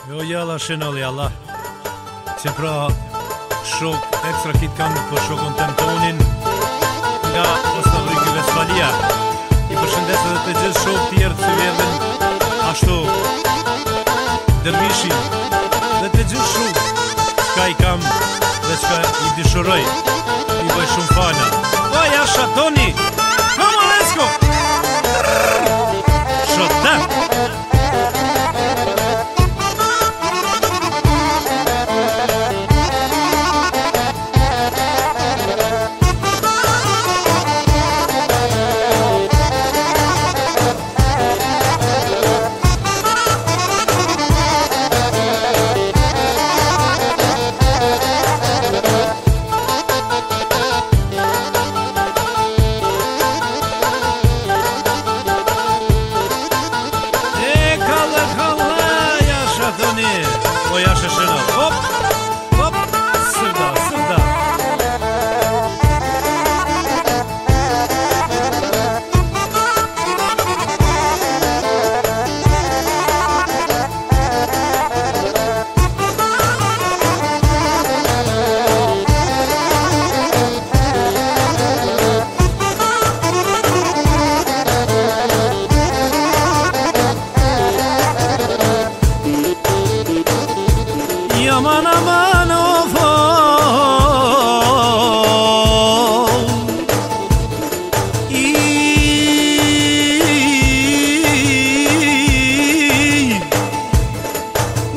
Jo jalla shenalli Allah që pra shok ekstra kit kam për shokun tem tonin nga Osnabrück Westfalia. I përshëndes edhe të gjithë shok tjerë që vjedhen ashtu Dervishi dhe të gjithë shok qka i kam dhe qka i dishuroj i bëj shumë fana. O jasha Toni, come on, let's go! Shotem! O jasha shenal, hop, hop, sërda, sërda. Aman aman of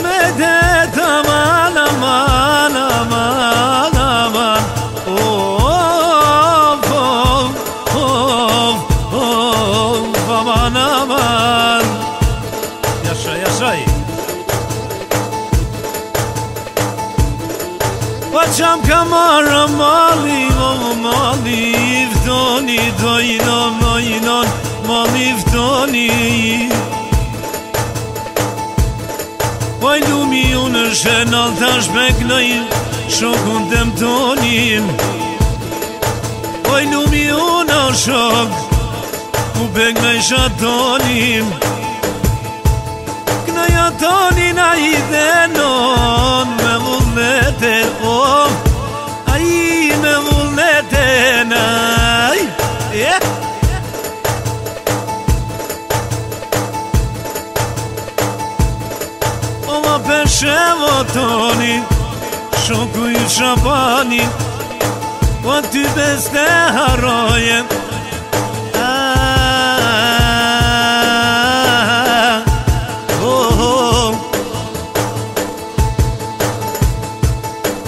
medet aman aman aman aman aman aman yaşay Paçam kamara mali mali iftoni doinon doinon mali iftoni Vaj lumi unë shenal tash beknoj shokun tem tonin Vaj lumi unë shok ku beknoj shatonin Knoja tonin a i denon me vullnete Ai me vullnete naj O ma peshevo toni shoku i shabani O ty beste haroje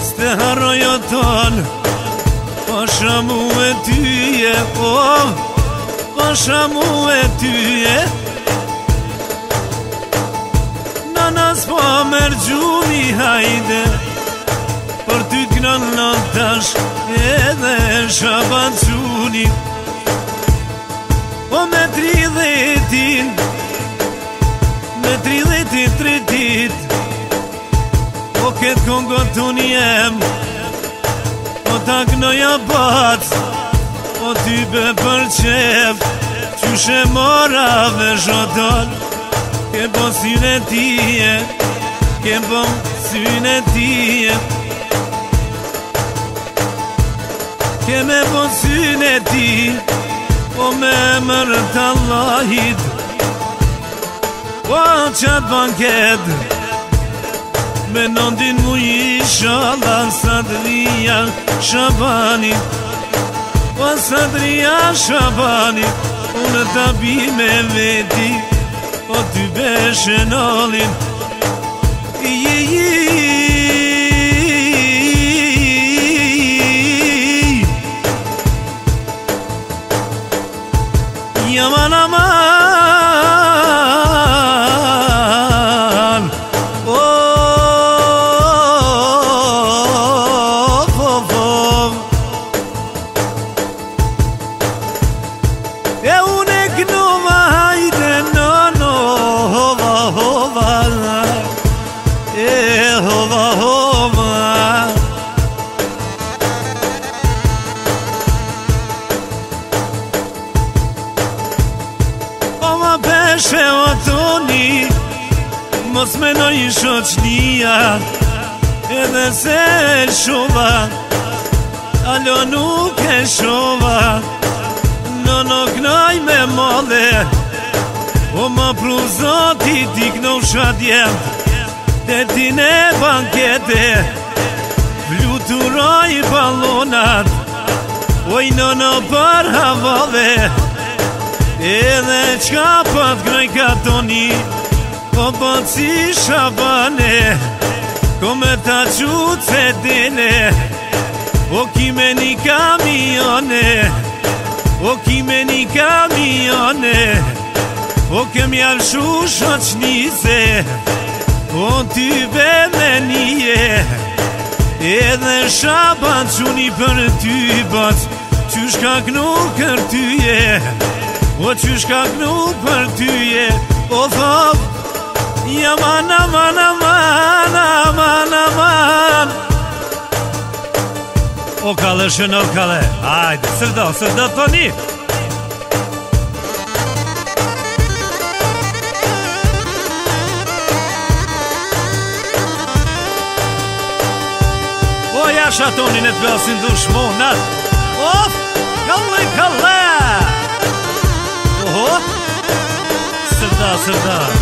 Ste harojo ton Pasha mu e tyje Pasha mu e tyje Nanas po mërgjuni hajde Për ty t'gnan tash edhe shabancuni O me 30-in Me 30-in tretit O këtë kongot unë jem O ta knoja bat O ty be për qef Qyshe mora dhe zhodon Ke po syne tije Ke po syne tije Ke me po syne ti O me mërë t'Allahit O qatë banket Me nëndin mu ishallah Sadria Shabani O Sadria Shabani Unë t'abi me veti O ty beshe nalin Yaman aman E une knova hajde no hova hova E hova mos menoj shoqnia, edhe se shova, alo nuk e shova, në knaj me mole, o ma pru zoti ti kno shatjem, te ti ne bankete, fluturoj balonat, oj në për havale, edhe qka pat knoj katoni, o pat si shabane, ko me ta qut se dine, o kime një kamione, o kime një kamione, o kem jalshu shoqnise, o ty be me nije, edhe shaban quni për ty bat, qysh ka knu kërtyje, o qysh ka knu për tyje, o thop, jaman, aman, aman, aman, aman. O kale shënër kale, hajde, sërdo toni. O jasha tonin e të besin dushmonat. Of, kale. Oho, sërda.